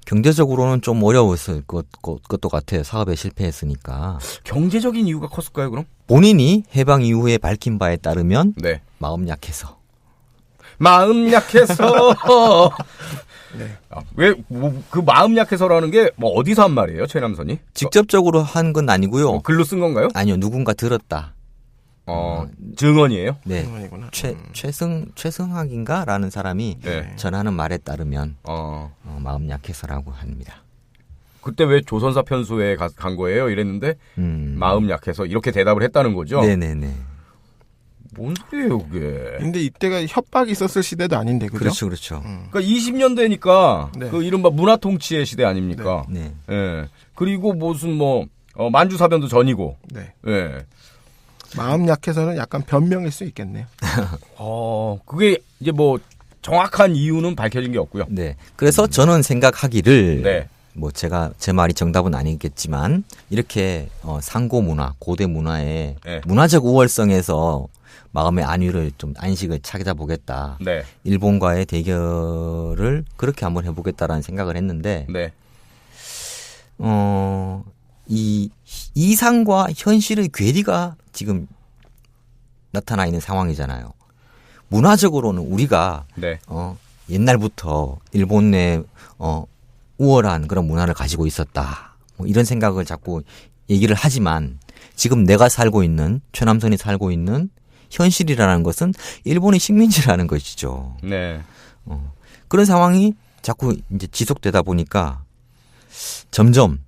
경제적으로는 좀 어려웠을 것도 같아요. 사업에 실패했으니까. 경제적인 이유가 컸을까요, 그럼? 본인이 해방 이후에 밝힌 바에 따르면 네. 마음 약해서. 마음 약해서. 네. 왜 그 마음 약해서라는 게 뭐 어디서 한 말이에요, 최남선이? 직접적으로 한 건 아니고요. 글로 쓴 건가요? 아니요, 누군가 들었다. 증언이에요? 네. 증언이구나. 최승학인가라는 사람이 네. 전하는 말에 따르면 어. 마음 약해서라고 합니다. 그때 왜 조선사 편수에 간 거예요? 이랬는데 마음 약해서 이렇게 대답을 했다는 거죠? 네네네. 뭔 소리예요, 그게? 근데 이때가 협박이 있었을 시대도 아닌데, 그죠? 그렇죠, 그렇죠. 그러니까 20년대니까 네. 그 이른바 문화 통치의 시대 아닙니까? 네. 예. 그리고 무슨 만주사변도 전이고. 네. 예. 마음 약해서는 약간 변명일 수 있겠네요. 그게 이제 뭐 정확한 이유는 밝혀진 게 없고요. 네. 그래서 저는 생각하기를 네. 뭐 제 말이 정답은 아니겠지만 이렇게 상고 문화, 고대 문화의 네. 문화적 우월성에서 마음의 안위를 좀 안식을 찾아보겠다. 네. 일본과의 대결을 그렇게 한번 해보겠다라는 생각을 했는데 네. 이 이상과 현실의 괴리가 지금 나타나 있는 상황이잖아요. 문화적으로는 우리가 네. 옛날부터 일본 내 우월한 그런 문화를 가지고 있었다. 뭐 이런 생각을 자꾸 얘기를 하지만 지금 내가 살고 있는 최남선이 살고 있는 현실이라는 것은 일본의 식민지라는 것이죠. 네. 그런 상황이 자꾸 이제 지속되다 보니까 점점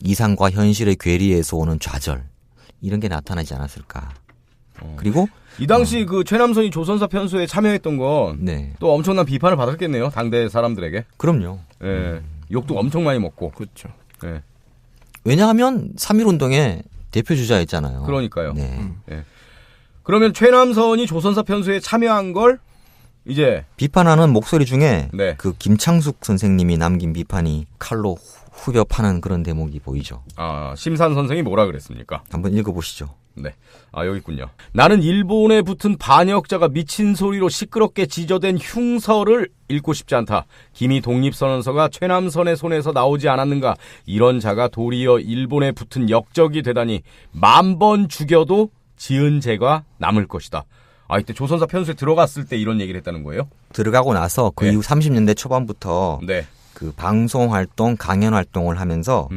이상과 현실의 괴리에서 오는 좌절 이런 게 나타나지 않았을까. 그리고 이 당시 그 최남선이 조선사 편수에 참여했던 건 네, 또 엄청난 비판을 받았겠네요. 당대 사람들에게. 그럼요. 예. 욕도 엄청 많이 먹고. 그렇죠. 예. 왜냐하면 3.1운동의 대표 주자였잖아요. 그러니까요. 네. 예. 그러면 최남선이 조선사 편수에 참여한 걸 이제 비판하는 목소리 중에 네. 그 김창숙 선생님이 남긴 비판이 칼로 후벼 파는 그런 대목이 보이죠. 심산 선생이 뭐라 그랬습니까? 한번 읽어보시죠. 네. 여기 있군요. 나는 일본에 붙은 반역자가 미친 소리로 시끄럽게 지저댄 흉서를 읽고 싶지 않다. 기미 독립선언서가 최남선의 손에서 나오지 않았는가. 이런 자가 도리어 일본에 붙은 역적이 되다니 10,000번 죽여도 지은 죄가 남을 것이다. 이때 조선사 편수에 들어갔을 때 이런 얘기를 했다는 거예요? 들어가고 나서 그 네. 이후 30년대 초반부터 네. 그 방송 활동, 강연 활동을 하면서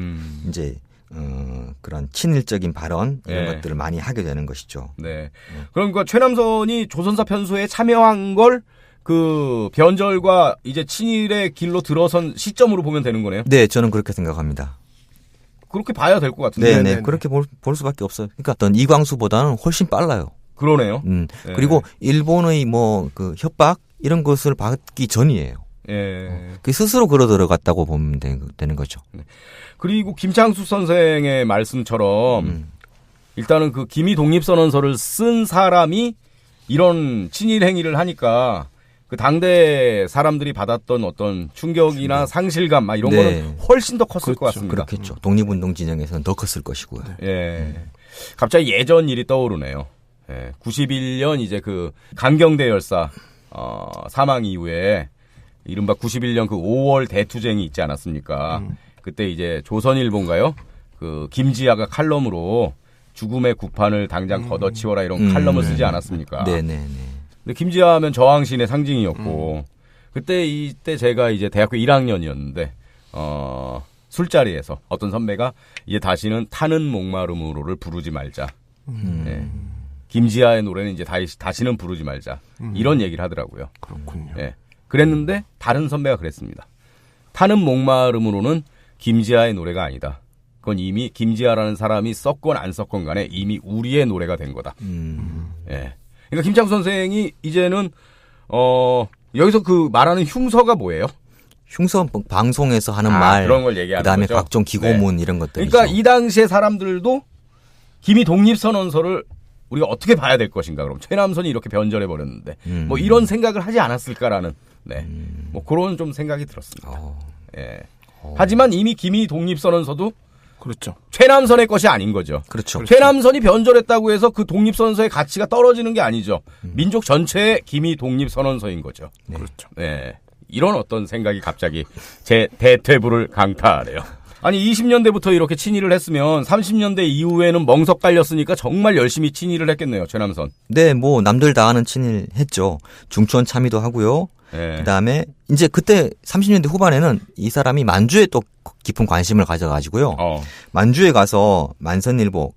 이제 그런 친일적인 발언 이런 네. 것들을 많이 하게 되는 것이죠. 네. 그러니까 최남선이 조선사 편수에 참여한 걸 그 변절과 이제 친일의 길로 들어선 시점으로 보면 되는 거네요. 네, 저는 그렇게 생각합니다. 그렇게 봐야 될 것 같은데. 네, 네, 네네. 그렇게 볼 수밖에 없어요. 그러니까 어떤 이광수보다는 훨씬 빨라요. 그러네요. 네. 그리고 일본의 뭐 그 협박 이런 것을 받기 전이에요. 예. 그 스스로 걸어 들어갔다고 보면 되는 거죠. 그리고 김창숙 선생의 말씀처럼 일단은 그 기미 독립선언서를 쓴 사람이 이런 친일 행위를 하니까 그 당대 사람들이 받았던 어떤 충격이나 상실감 막 이런 네. 거는 훨씬 더 컸을 것 같습니다. 그렇겠죠. 독립운동 진영에서는 더 컸을 것이고요. 예. 갑자기 예전 일이 떠오르네요. 예. 91년 이제 그 강경대 열사 사망 이후에 이른바 91년 그 5월 대투쟁이 있지 않았습니까? 그때 이제 조선일보인가요? 그 김지아가 칼럼으로 죽음의 구판을 당장 걷어치워라 이런 칼럼을 쓰지 않았습니까? 네네네. 근데 김지아 하면 저항신의 상징이었고 이때 제가 이제 대학교 1학년이었는데 술자리에서 어떤 선배가 이제 다시는 타는 목마름으로를 부르지 말자. 예. 김지아의 노래는 이제 다시는 부르지 말자. 이런 얘기를 하더라고요. 그렇군요. 예. 그랬는데 다른 선배가 그랬습니다. 타는 목마름으로는 김지아의 노래가 아니다. 그건 이미 김지아라는 사람이 썼건 안 썼건 간에 이미 우리의 노래가 된 거다. 예. 그러니까 김창수 선생이 이제는 여기서 그 말하는 흉서가 뭐예요? 흉서 방송에서 하는 말, 그런 걸 얘기하는 그다음에 거죠? 각종 기고문 네. 이런 것들이죠. 그러니까 이 당시의 사람들도 기미 독립선언서를 우리가 어떻게 봐야 될 것인가? 그럼 최남선이 이렇게 변절해 버렸는데 뭐 이런 생각을 하지 않았을까라는 뭐 그런 좀 생각이 들었습니다. 예. 하지만 이미 기미 독립선언서도 그렇죠. 최남선의 것이 아닌 거죠. 그렇죠. 최남선이 변절했다고 해서 그 독립선언서의 가치가 떨어지는 게 아니죠. 민족 전체의 기미 독립선언서인 거죠. 네. 그렇죠. 네. 이런 어떤 생각이 갑자기 제 대퇴부를 강타하네요. 아니 20년대부터 이렇게 친일을 했으면 30년대 이후에는 멍석 깔렸으니까 정말 열심히 친일을 했겠네요. 최남선. 네, 뭐 남들 다 하는 친일 했죠. 중천 참의도 하고요. 예. 그다음에 이제 그때 30년대 후반에는 이 사람이 만주에 또 깊은 관심을 가져가지고요. 만주에 가서 만선일보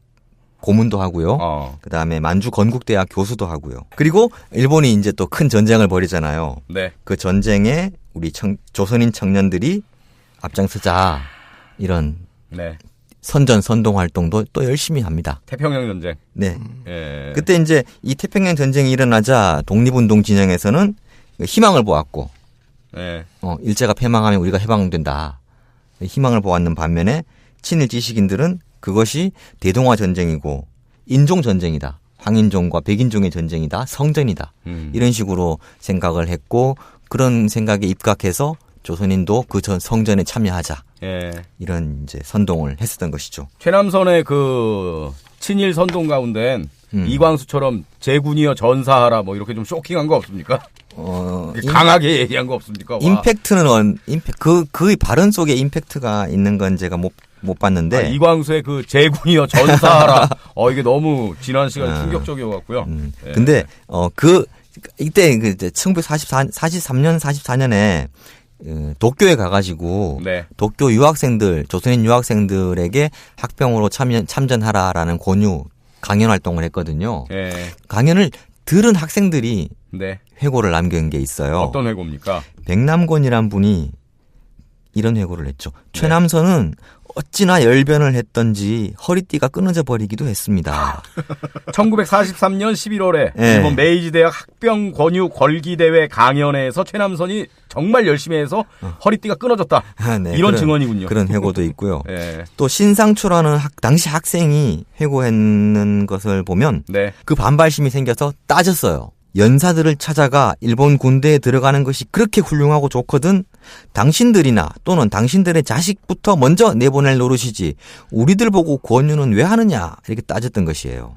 고문도 하고요. 그다음에 만주 건국대학 교수도 하고요. 그리고 일본이 이제 또 큰 전쟁을 벌이잖아요. 네. 그 전쟁에 우리 조선인 청년들이 앞장서자 이런 네. 선동 활동도 또 열심히 합니다. 태평양 전쟁. 네. 예. 그때 이제 이 태평양 전쟁이 일어나자 독립운동 진영에서는 희망을 보았고, 예. 일제가 패망하면 우리가 해방된다. 희망을 보았는 반면에 친일 지식인들은 그것이 대동아 전쟁이고 인종 전쟁이다. 황인종과 백인종의 전쟁이다. 성전이다. 이런 식으로 생각을 했고 그런 생각에 입각해서 조선인도 그 전 성전에 참여하자. 예. 이런 이제 선동을 했었던 것이죠. 최남선의 그 친일 선동 가운데는 이광수처럼 제군이여 전사하라 뭐 이렇게 좀 쇼킹한 거 없습니까? 강하게 얘기한 거 없습니까? 임팩트는 그 발언 속에 임팩트가 있는 건 제가 못 봤는데 이광수의 그 제군이여 전사하라. 이게 너무 지난 시간에 충격적이어갖고요. 예. 근데 이때 그 1943년 44년에 도쿄에 가가지고 네. 도쿄 유학생들 조선인 유학생들에게 학병으로 참전하라라는 권유 강연 활동을 했거든요. 예. 강연을 들은 학생들이 네. 회고를 남긴 게 있어요. 어떤 회고입니까? 백남권이란 분이 이런 회고를 했죠. 최남선은 어찌나 열변을 했던지 허리띠가 끊어져 버리기도 했습니다. 1943년 11월에 네. 일본 메이지대학 학병 권유 걸기대회 강연에서 최남선이 정말 열심히 해서 허리띠가 끊어졌다. 네, 이런 증언이군요. 그런 회고도 있고요. 네. 또 신상추라는 당시 학생이 회고했는 것을 보면 네. 그 반발심이 생겨서 따졌어요. 연사들을 찾아가 일본 군대에 들어가는 것이 그렇게 훌륭하고 좋거든 당신들이나 또는 당신들의 자식부터 먼저 내보낼 노릇이지 우리들 보고 권유는 왜 하느냐 이렇게 따졌던 것이에요.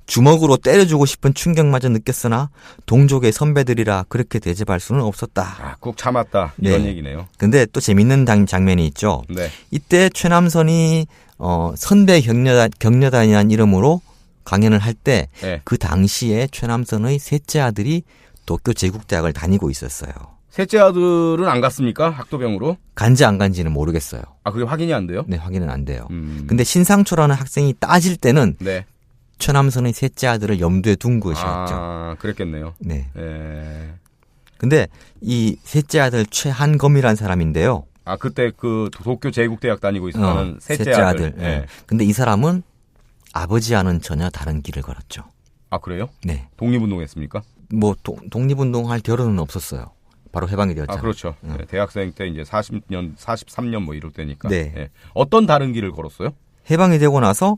주먹으로 때려주고 싶은 충격마저 느꼈으나 동족의 선배들이라 그렇게 대접할 수는 없었다. 꾹 참았다. 이런 얘기네요. 근데 또 재밌는 장면이 있죠. 네. 이때 최남선이 선배 격려단이라는 이름으로 강연을 할 때 그 당시에 최남선의 셋째 아들이 도쿄 제국대학을 다니고 있었어요. 셋째 아들은 안 갔습니까? 학도병으로? 간지 안 간지는 모르겠어요. 그게 확인이 안 돼요? 네, 확인은 안 돼요. 근데 신상초라는 학생이 따질 때는 네. 최남선의 셋째 아들을 염두에 둔 것이었죠. 그랬겠네요. 네. 근데 이 셋째 아들 최한검이라는 사람인데요. 그때 그 도쿄 제국대학 다니고 있었던 셋째 아들. 네. 근데 이 사람은 아버지와는 전혀 다른 길을 걸었죠. 그래요? 네. 독립운동했습니까? 뭐 독립운동할 겨를은 없었어요. 바로 해방이 되었잖아요. 그렇죠. 네. 대학생 때 이제 40년, 43년 뭐 이럴 때니까. 네. 네. 어떤 다른 길을 걸었어요? 해방이 되고 나서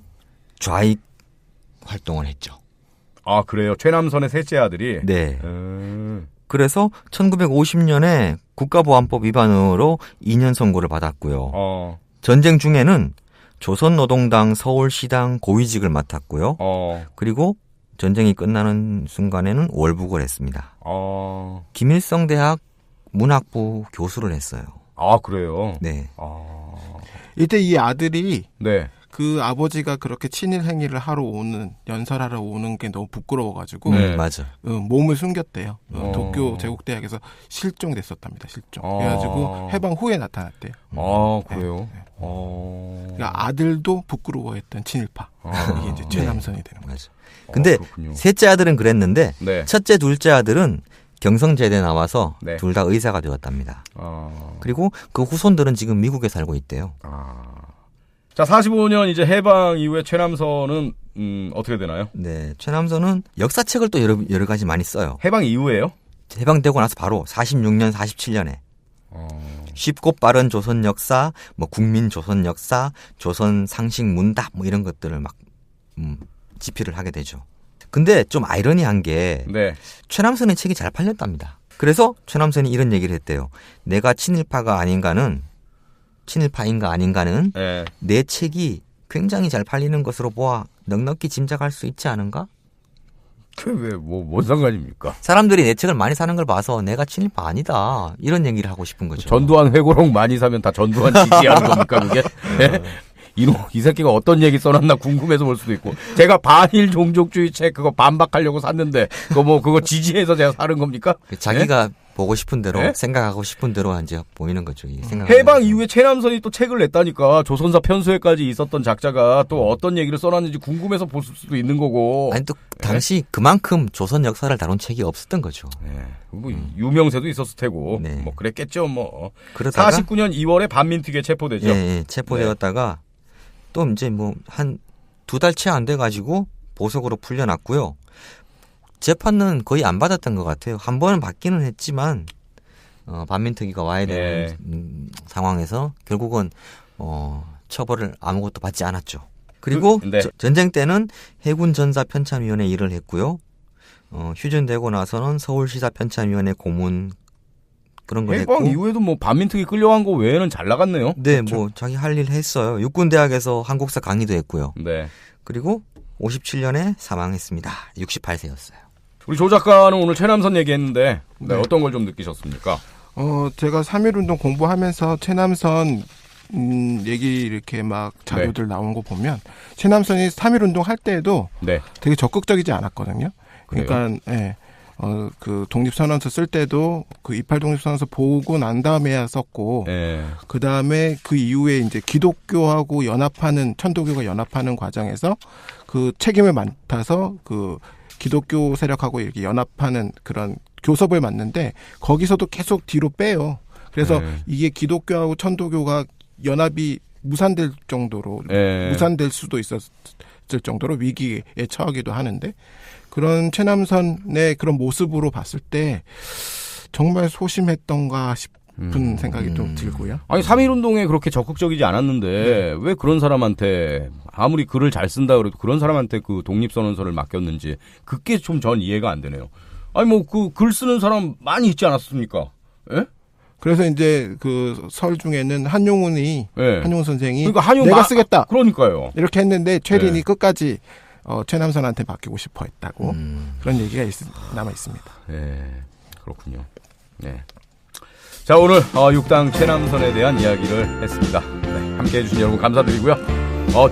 좌익 활동을 했죠. 그래요? 최남선의 셋째 아들이? 네. 그래서 1950년에 국가보안법 위반으로 2년 선고를 받았고요. 전쟁 중에는 조선노동당 서울시당 고위직을 맡았고요. 그리고 전쟁이 끝나는 순간에는 월북을 했습니다. 김일성 대학 문학부 교수를 했어요. 그래요? 네. 이때 이 아들이 네. 그 아버지가 그렇게 친일 행위를 하러 오는 연설하러 오는 게 너무 부끄러워가지고 맞아. 몸을 숨겼대요. 도쿄 제국대학에서 실종됐었답니다. 실종. 그래가지고 해방 후에 나타났대요. 그래요? 네. 그러니까 아들도 부끄러워했던 친일파. 이게 이제 최남선이 되는 거죠. 근데 셋째 아들은 그랬는데 네. 첫째, 둘째 아들은 경성제대 나와서 네. 둘 다 의사가 되었답니다. 그리고 그 후손들은 지금 미국에 살고 있대요. 자, 45년 이제 해방 이후에 최남선은 어떻게 되나요? 네, 최남선은 역사책을 또 여러 가지 많이 써요. 해방 이후에요? 해방되고 나서 바로 46년, 47년에 쉽고 빠른 조선 역사, 뭐 국민 조선 역사, 조선 상식 문답 뭐 이런 것들을 막 집필을 하게 되죠. 근데 좀 아이러니한 게 네. 최남선의 책이 잘 팔렸답니다. 그래서 최남선이 이런 얘기를 했대요. 내가 친일파인가 아닌가는 네. 내 책이 굉장히 잘 팔리는 것으로 보아 넉넉히 짐작할 수 있지 않은가? 뭔 상관입니까? 사람들이 내 책을 많이 사는 걸 봐서 내가 친일파 아니다 이런 얘기를 하고 싶은 거죠. 전두환 회고록 많이 사면 다 전두환 지지하는 겁니까 그게? 네? 이 새끼가 어떤 얘기 써놨나 궁금해서 볼 수도 있고 제가 반일 종족주의 책 그거 반박하려고 샀는데 그거 지지해서 제가 사는 겁니까? 자기가 보고 싶은 대로 네? 생각하고 싶은 대로 이제 보이는 거죠. 해방 이후에 최남선이 또 책을 냈다니까 조선사 편수회까지 있었던 작자가 또 어떤 얘기를 써놨는지 궁금해서 볼 수도 있는 거고. 아니 또 당시 그만큼 조선 역사를 다룬 책이 없었던 거죠. 네. 뭐 유명세도 있었을 테고 네. 뭐 그랬겠죠 뭐. 그러다가 49년 2월에 반민특위에 체포되죠. 예, 체포되었다가 또 이제 뭐 한 2달 채 안 돼 가지고 보석으로 풀려났고요. 재판은 거의 안 받았던 것 같아요. 한 번은 받기는 했지만 반민특위가 와야 되는 상황에서 결국은 처벌을 아무것도 받지 않았죠. 그리고 전쟁 때는 해군 전사 편찬위원회 일을 했고요. 휴전되고 나서는 서울시사 편찬위원회 고문 그런 걸 했고. 해방 이후에도 뭐 반민특위 끌려간 거 외에는 잘 나갔네요. 네, 그렇죠? 뭐 자기 할 일 했어요. 육군대학에서 한국사 강의도 했고요. 네. 그리고 57년에 사망했습니다. 68세였어요. 우리 조 작가는 오늘 최남선 얘기했는데 네. 어떤 걸 좀 느끼셨습니까? 제가 3.1운동 공부하면서 최남선 얘기 이렇게 막 자료들 나온 거 보면 최남선이 3.1운동 할 때에도 네. 되게 적극적이지 않았거든요. 그래요? 그러니까 그 독립선언서 쓸 때도 그 28 독립선언서 보고 난 다음에야 썼고 그 다음에 그 이후에 이제 기독교하고 연합하는 천도교가 연합하는 과정에서 그 책임을 맡아서 그 기독교 세력하고 이렇게 연합하는 그런 교섭을 맡는데 거기서도 계속 뒤로 빼요. 그래서 이게 기독교하고 천도교가 연합이 무산될 정도로 무산될 수도 있었을 정도로 위기에 처하기도 하는데 그런 최남선의 그런 모습으로 봤을 때 정말 소심했던가 싶은 생각이 좀 들고요. 아니 3.1운동에 그렇게 적극적이지 않았는데 왜 그런 사람한테 아무리 글을 잘 쓴다 그래도 그런 사람한테 그 독립선언서를 맡겼는지 그게 좀 전 이해가 안 되네요. 아니 뭐 그 글 쓰는 사람 많이 있지 않았습니까? 예? 그래서 이제 그 설 중에는 한용운 선생이 그러니까 내가 쓰겠다. 그러니까요. 이렇게 했는데 최린이 끝까지 최남선한테 맡기고 싶어 했다고 그런 얘기가 남아 있습니다. 네, 그렇군요. 네. 자, 오늘 6당 최남선에 대한 이야기를 했습니다. 네, 함께해 주신 여러분 감사드리고요.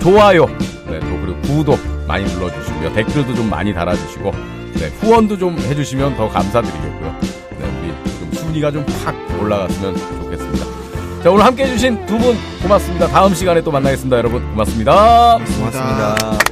좋아요, 네, 또 그리고 구독 많이 눌러주시고요. 댓글도 좀 많이 달아주시고, 네, 후원도 좀 해주시면 더 감사드리겠고요. 네, 우리 좀 순위가 좀 팍 올라갔으면 좋겠습니다. 자, 오늘 함께해 주신 두 분 고맙습니다. 다음 시간에 또 만나겠습니다, 여러분. 고맙습니다. 고맙습니다.